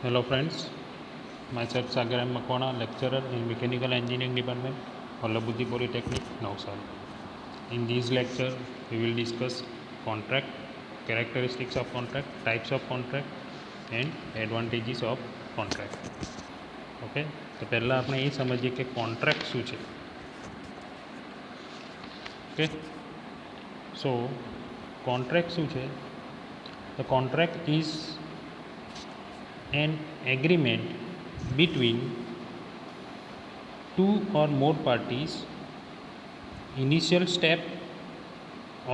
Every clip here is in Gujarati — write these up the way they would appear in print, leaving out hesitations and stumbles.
Hello friends, myself Sagar M. Makwana, lecturer in Mechanical Engineering Department, Vallabhbudhi Polytechnic, Navsari. In this lecture, we will discuss contract, characteristics of contract, types of contract and advantages of contract. Okay, તો પહેલાં આપણે એ સમજીએ કે કોન્ટ્રાક્ટ શું છે. ઓકે, સો કોન્ટ્રાક્ટ શું છે? The contract is an agreement between two or more parties, initial step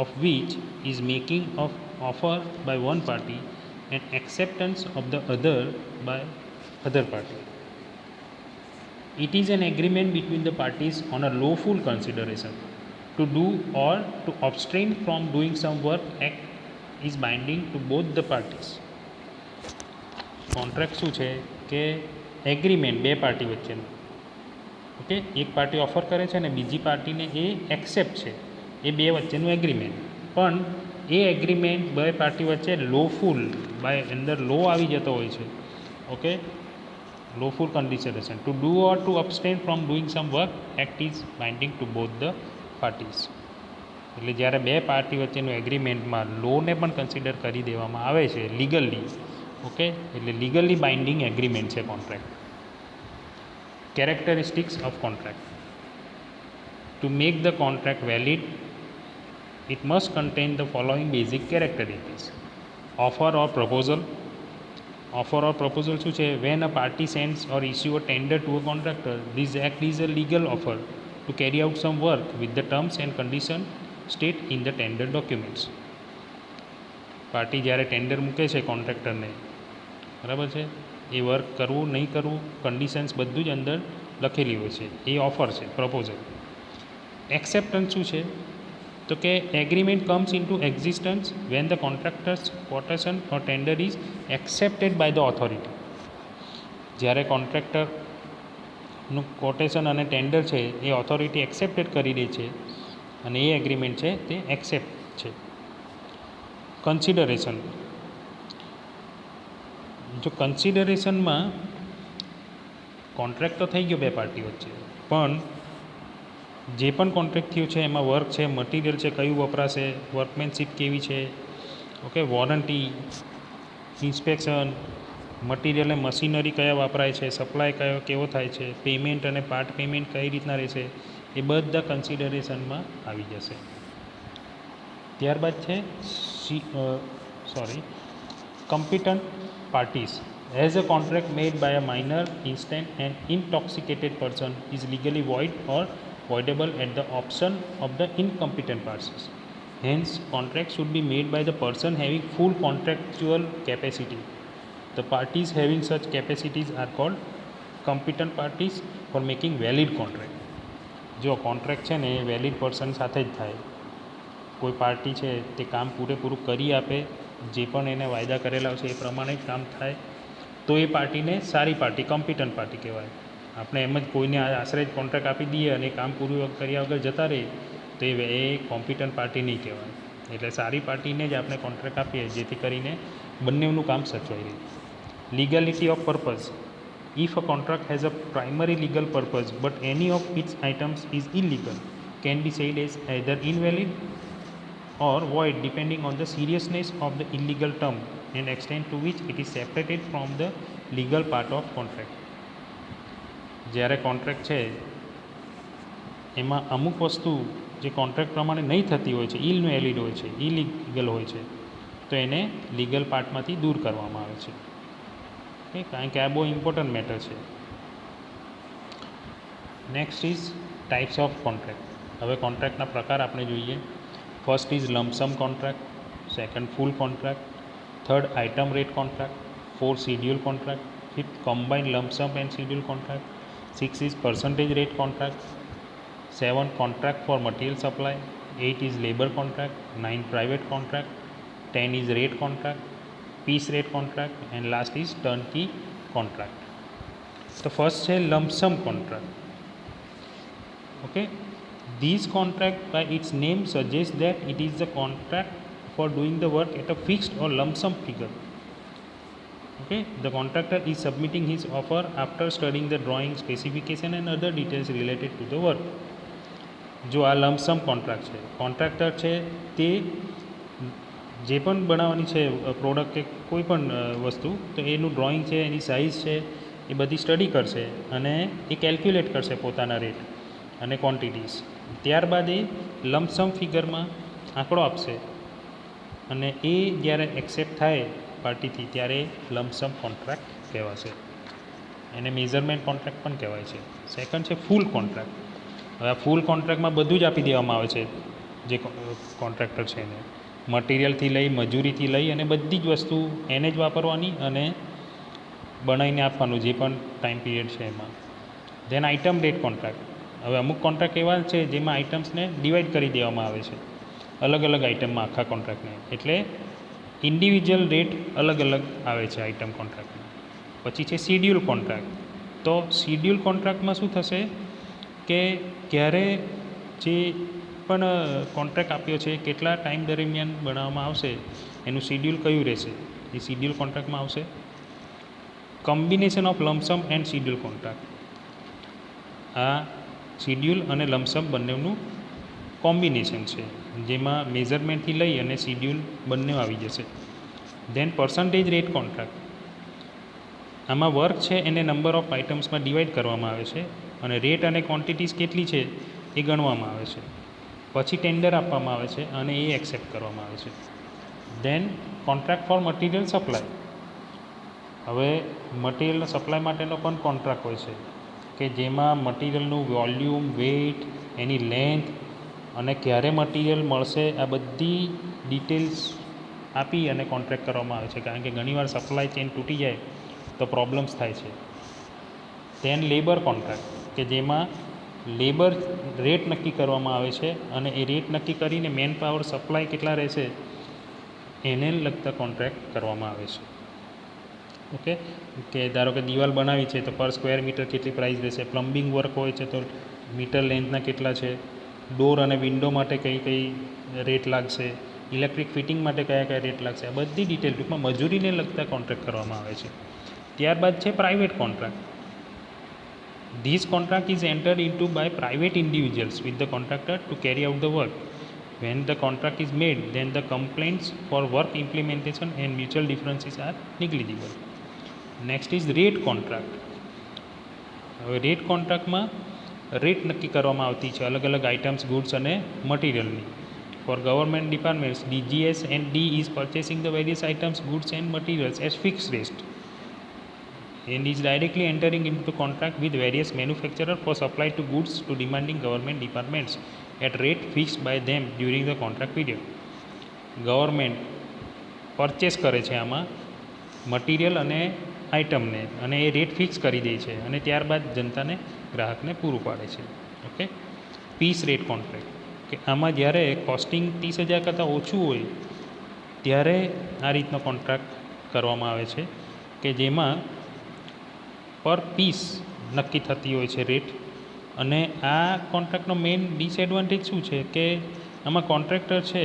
of which is making of offer by one party and acceptance of the other by other party. It is an agreement between the parties on a lawful consideration. To do or to abstain from doing some work act is binding to both the parties. Contract શું છે કે એગ્રીમેન્ટ બે પાર્ટી વચ્ચેનું. ઓકે, એક પાર્ટી ઓફર કરે છે ને બીજી પાર્ટીને એ એક્સેપ્ટ છે, એ બે વચ્ચેનું એગ્રીમેન્ટ. પણ એ એગ્રીમેન્ટ બે પાર્ટી વચ્ચે લોફુલ બાય અંદર લો આવી જતો હોય છે. Okay, lawful consideration. To do or to abstain from doing some work act is binding to both the parties. એટલે જ્યારે બે પાર્ટી વચ્ચેનું એગ્રીમેન્ટમાં લોને પણ કન્સિડર કરી દેવામાં આવે છે લીગલી. ઓકે, એટલે લીગલી બાઇન્ડિંગ એગ્રીમેન્ટ છે contract. Characteristics of contract. To make the contract valid, it must contain the following basic characteristics. Offer or proposal. Offer or proposal શું છે? When a party sends or issue a tender to a contractor, this act is a legal offer to carry out some work with the terms and conditions state in the tender documents. Party જ્યારે ટેન્ડર મૂકે છે કોન્ટ્રાક્ટરને, બરાબર છે, એ વર્ક કરવું નહીં કરવું કન્ડિશન્સ બધું જ અંદર લખેલી હોય છે, એ ઓફર છે, પ્રપોઝલ. એક્સેપ્ટન્સ શું છે? તો કે agreement comes into existence when the contractor's quotation or tender is accepted by the authority. જ્યારે કોન્ટ્રાક્ટરનું કોટેશન અને ટેન્ડર છે એ ઓથોરિટી એક્સેપ્ટેડ કરી દે છે અને એ એગ્રીમેન્ટ છે તે એક્સેપ્ટ છે. કન્સિડરેશન. જો કન્સિડરેશનમાં કોન્ટ્રાક્ટ તો થઈ ગયો બે પાર્ટી વચ્ચે, પણ જે પણ કોન્ટ્રાક્ટ થયું છે એમાં વર્ક છે, મટિરિયલ છે, કયું વપરાશે, વર્કમેનશીપ કેવી છે, ઓકે, વોરંટી, ઇન્સ્પેક્શન, મટિરિયલ અને મશીનરી કયા વપરાય છે, સપ્લાય કયો કેવો થાય છે, પેમેન્ટ અને પાર્ટ પેમેન્ટ કઈ રીતના રહેશે, એ બધા કન્સિડરેશનમાં આવી જશે. ત્યારબાદ છે competent parties. As a contract made by a minor, instant and intoxicated person is legally void or voidable at the option of the incompetent parties. Hence, contract should be made by the person having full contractual capacity. The parties having such capacities are called competent parties for making valid contract. જો કોન્ટ્રાક્ટ છે ને એ વેલિડ પર્સન સાથે જ થાય. કોઈ પાર્ટી છે તે કામ પૂરેપૂરું કરી આપે, જે પણ એને વાયદા કરેલા છે એ પ્રમાણે જ કામ થાય, તો એ પાર્ટીને સારી પાર્ટી, કોમ્પિટન્ટ પાર્ટી કહેવાય. આપણે એમ જ કોઈને આશરે જ કોન્ટ્રાક્ટ આપી દઈએ અને કામ પૂરું કર્યા વગર જતા રહીએ તો એ કોમ્પિટન્ટ પાર્ટી નહીં કહેવાય. એટલે સારી પાર્ટીને જ આપણે કોન્ટ્રાક્ટ આપીએ જેથી કરીને બંનેનું કામ સચવાઈ રહે. Legality of purpose. If a contract has a primary legal purpose but any of its items is illegal, can be said as either invalid or void depending on the seriousness of the illegal term and extent to which it is separated from the legal part of contract. જ્યારે કોન્ટ્રાક્ટ છે એમાં અમુક વસ્તુ જે કોન્ટ્રાક્ટ પ્રમાણે નહીં થતી હોય છે, ઇનવેલિડ હોય છે, ઇલીગલ હોય છે, તો એને લીગલ પાર્ટમાંથી દૂર કરવામાં આવે છે. કારણ કે આ બહુ ઇમ્પોર્ટન્ટ મેટર છે. Next is types of contract. હવે કોન્ટ્રાક્ટના પ્રકાર આપણે જોઈએ. First is lump sum contract, second full contract, third item rate contract, fourth schedule contract, fifth combined lump sum and schedule contract, six is percentage rate contract, seven contract for material supply, eight is labour contract, nine private contract, 10 is rate contract, piece rate contract and last is turnkey contract. તો ફર્સ્ટ છે lump sum contract. Okay, these contract by its name suggests that it is the contract for doing the work at a fixed or lump sum figure. Okay, the contractor is submitting his offer after studying the drawing specification and other details related to the work. જો આ લમસમ કોન્ટ્રાક્ટ છે, કોન્ટ્રાક્ટર છે તે જે પણ બનાવવાની છે પ્રોડક્ટ કે કોઈ પણ વસ્તુ, તો એનું ડ્રોઈંગ છે, એની સાઇઝ છે, એ બધી સ્ટડી કરશે અને એ કેલ્ક્યુલેટ કરશે પોતાના રેટ અને ક્વોન્ટિટીઝ. ત્યારબાદ એ લમસમ ફિગરમાં આંકડો આપશે અને એ જ્યારે એક્સેપ્ટ થાય પાર્ટીથી ત્યારે લમસમ કોન્ટ્રાક્ટ કહેવાશે. એને મેઝરમેન્ટ કોન્ટ્રાક્ટ પણ કહેવાય છે. સેકન્ડ છે ફૂલ કોન્ટ્રાક્ટ. હવે આ ફૂલ કોન્ટ્રાક્ટમાં બધું જ આપી દેવામાં આવે છે જે કોન્ટ્રાક્ટર છે એને, મટિરિયલથી લઈ, મજૂરીથી લઈ અને બધી જ વસ્તુ એને જ વાપરવાની અને બનાવીને આપવાનું જે પણ ટાઈમ પીરિયડ છે એમાં. Then item rate contract. હવે અમુક કોન્ટ્રાક્ટ એવા છે જેમાં આઇટમ્સને ડિવાઈડ કરી દેવામાં આવે છે અલગ અલગ આઇટમમાં આખા કોન્ટ્રાક્ટને, એટલે ઇન્ડિવિજ્યુઅલ રેટ અલગ અલગ આવે છે આઇટમ કોન્ટ્રાક્ટમાં. પછી છે શિડ્યુલ કોન્ટ્રાક્ટ. તો શિડ્યુલ કોન્ટ્રાક્ટમાં શું થશે કે ક્યારે જે પણ કોન્ટ્રાક્ટ આપ્યો છે કેટલા ટાઈમ દરમિયાન બનાવવામાં આવશે એનું શિડ્યુલ કયું રહેશે એ શિડ્યુલ કોન્ટ્રાક્ટમાં આવશે. Combination of lump sum and schedule contract. આ શિડ્યુલ અને લમસમ બંનેનું કોમ્બિનેશન છે જેમાં મેઝરમેન્ટથી લઈ અને શિડ્યુલ બંને આવી જશે. Then percentage rate contract. આમાં વર્ક છે એને નંબર ઓફ આઇટમ્સમાં ડિવાઈડ કરવામાં આવે છે અને રેટ અને ક્વોન્ટિટીઝ કેટલી છે એ ગણવામાં આવે છે. પછી ટેન્ડર આપવામાં આવે છે અને એ એક્સેપ્ટ કરવામાં આવે છે. Then contract for material supply. હવે મટિરિયલના સપ્લાય માટેનો પણ કોન્ટ્રાક્ટ હોય છે કે જેમાં મટિરિયલનું વોલ્યુમ, વેઇટ, એની લેન્થ અને ક્યારે મટિરિયલ મળશે આ બધી ડિટેલ્સ આપી અને કોન્ટ્રાક્ટ કરવામાં આવે છે, કારણ કે ઘણીવાર સપ્લાય ચેન તૂટી જાય તો પ્રોબ્લેમ્સ થાય છે. ધેન લેબર કોન્ટ્રાક્ટ કે જેમાં લેબર રેટ નક્કી કરવામાં આવે છે અને એ રેટ નક્કી કરીને મેન પાવર સપ્લાય કેટલા રહેશે એને લગતા કોન્ટ્રાક્ટ કરવામાં આવે છે. ઓકે, કે ધારો કે દિવાલ બનાવી છે તો પર સ્ક્વેર મીટર કેટલી પ્રાઇસ રહેશે, પ્લમ્બિંગ વર્ક હોય છે તો મીટર લેન્થના કેટલા છે, ડોર અને વિન્ડો માટે કઈ કઈ રેટ લાગશે, ઇલેક્ટ્રિક ફિટિંગ માટે કયા કયા રેટ લાગશે, આ બધી ડિટેલ ટૂંકમાં મજૂરીને લગતા કોન્ટ્રાક્ટ કરવામાં આવે છે. ત્યારબાદ છે private contract. This contract is entered into by private individuals with the contractor to carry out the work. When the contract is made, then the complaints for work implementation and mutual differences are negligible. Next is rate contract. હવે રેટ કોન્ટ્રાક્ટમાં રેટ નક્કી કરવામાં આવતી છે અલગ અલગ આઇટમ્સ, ગુડ્સ અને મટિરિયલની. For government departments, DGS and D is purchasing the various items, goods and materials at fixed rate and is directly entering into the contract with various manufacturers for supply to goods to demanding government departments at rate fixed by them during the contract period. Government purchase કરે છે આમાં મટિરિયલ અને આઇટમને અને એ રેટ ફિક્સ કરી દે છે અને ત્યારબાદ જનતાને, ગ્રાહકને પૂરું પાડે છે. ઓકે, પીસ રેટ કોન્ટ્રાક્ટ કે આમાં જ્યારે કોસ્ટિંગ 30,000 કરતાં ઓછું હોય ત્યારે આ રીતનો કોન્ટ્રાક્ટ કરવામાં આવે છે કે જેમાં પર પીસ નક્કી થતી હોય છે રેટ. અને આ કોન્ટ્રાક્ટનો મેઇન ડિસએડવાન્ટેજ શું છે કે આમાં કોન્ટ્રાક્ટર છે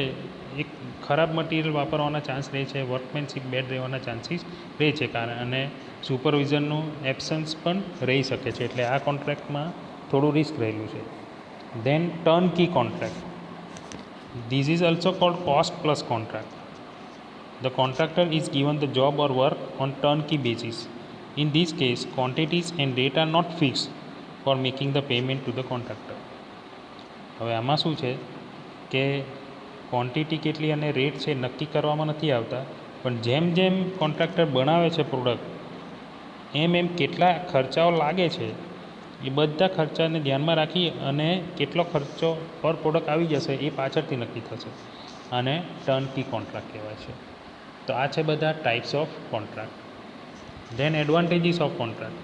એક ખરાબ મટિરિયલ વાપરવાના ચાન્સ રહે છે, વર્કમેનશીપ બેડ રહેવાના ચાન્સીસ રહે છે કારણ અને સુપરવિઝનનું એબસન્સ પણ રહી શકે છે, એટલે આ કોન્ટ્રાક્ટમાં થોડું રિસ્ક રહેલું છે. Then turnkey contract. This is also called cost plus contract. The contractor is given the job or work on turnkey basis. In this case, quantities and rate are not fixed for making the payment to the contractor. હવે આમાં શું છે કે ક્વોન્ટિટી કેટલી અને રેટ છે નક્કી કરવામાં નથી આવતા, પણ જેમ જેમ કોન્ટ્રાક્ટર બનાવે છે પ્રોડક્ટ એમ એમ કેટલા ખર્ચાઓ લાગે છે એ બધા ખર્ચાને ધ્યાનમાં રાખી અને કેટલો ખર્ચો પર પ્રોડક્ટ આવી જશે એ પાછળથી નક્કી થશે. આને ટર્નકી કોન્ટ્રાક્ટ કહેવાય છે. તો આ છે બધા types of contract. Then advantages of contract.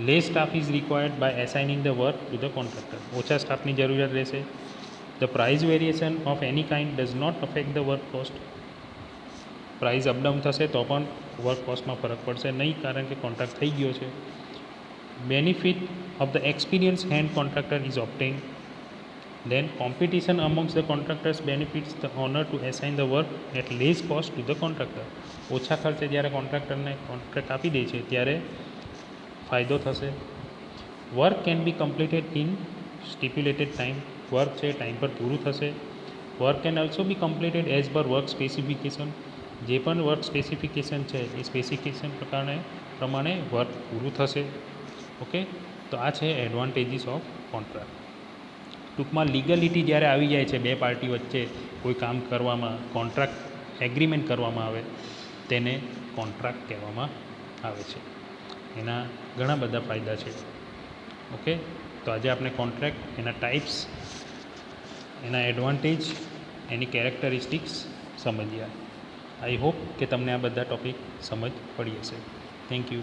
Less staff is required by assigning the work to the contractor. ઓછા સ્ટાફની જરૂરિયાત રહેશે. The price variation of any kind does not affect the work cost. Price up down થશે તો પણ વર્ક કોસ્ટમાં ફરક પડશે નહીં, કારણ કે કોન્ટ્રાક્ટ થઈ ગયો છે. Benefit of the experience hand contractor is obtain. Then competition amongst the contractors benefits the owner to assign the work at less cost to the contractor. ઓછા ખર્ચે જ્યારે કોન્ટ્રાક્ટરને કોન્ટ્રાક્ટ આપી દે છે ત્યારે ફાયદો થશે. Work can be completed in stipulated time. Work છે ટાઈમ પર પૂરું થશે. Work can also be completed as per work specification. જે પણ વર્ક સ્પેસિફિકેશન છે એ સ્પેસિફિકેશન પ્રમાણે વર્ક પૂરું થશે. ઓકે, તો આ છે એડવાન્ટેજીસ ઓફ કોન્ટ્રાક્ટ. ટૂંકમાં લીગલિટી જ્યારે આવી જાય છે બે પાર્ટી વચ્ચે કોઈ કામ કરવામાં, કોન્ટ્રાક્ટ એગ્રીમેન્ટ કરવામાં આવે તેને કોન્ટ્રાક્ટ કહેવામાં આવે છે. એના ઘણા બધા ફાયદા છે. ઓકે, તો આજે આપણે કોન્ટ્રાક્ટ, એના ટાઈપ્સ, એના એડવાન્ટેજ, એની કેરેક્ટરિસ્ટિક્સ સમજ્યા. આઈ હોપ કે તમને આ બધા ટૉપિક સમજ પડી હશે. Thank you.